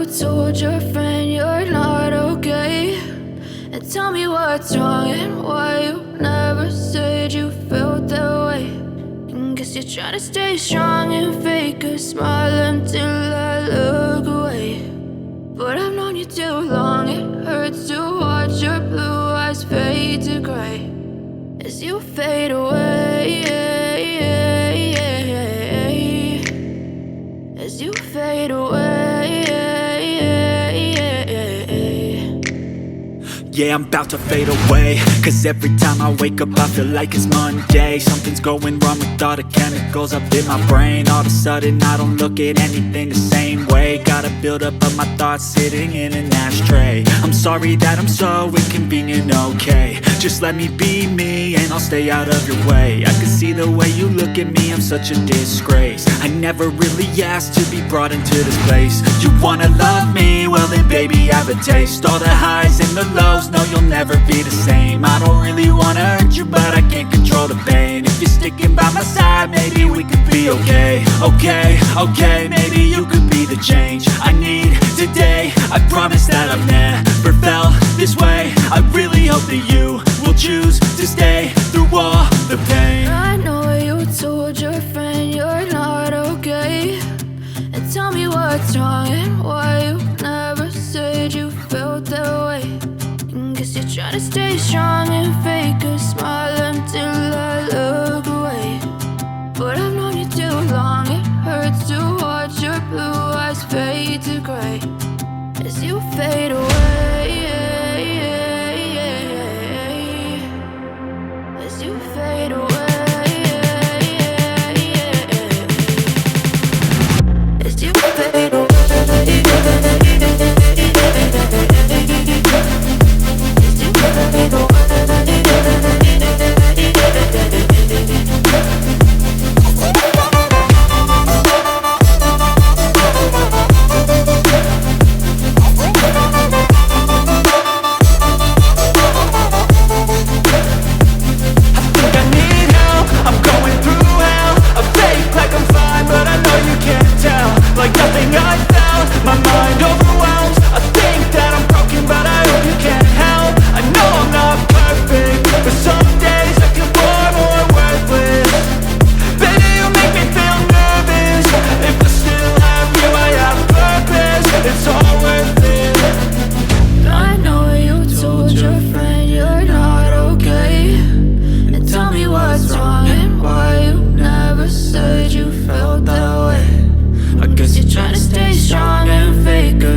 told your friend you're not okay? And tell me what's wrong and why you never said you felt that way. And guess you're trying to stay strong and fake a smile until I look away. But I've known you too long, it hurts to watch your blue eyes fade to gray as you fade away, as you fade away. Yeah, I'm about to fade away, cause every time I wake up I feel like it's Monday. Something's going wrong with all the chemicals up in my brain. All of a sudden I don't look at anything the same way. Got a buildup of my thoughts sitting in an ashtray. I'm sorry that I'm so inconvenient, okay? Just let me be me and I'll stay out of your way. I can see the way you look at me, I'm such a disgrace. I never really asked to be brought into this place. You wanna love me? Well then baby, have a taste. All the highs and the lows, no, you'll never be the same. I don't really wanna hurt you, but I can't control the pain. If you're sticking by my side, maybe we could be okay. Okay, maybe you could be the change I need today. I promise that I've never felt this way. I really hope that you will choose to stay through all the pain. I know you told your friend you're not okay. And tell me what's wrong and why you never said you felt that way. Guess you're trying to stay strong and fake a smile until I look away. But I've known you too long, it hurts to watch your blue eyes fade to gray as you fade away, as you fade away, as you fade away.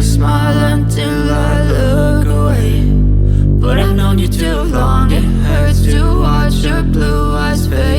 Smile until I look away. But I've known you too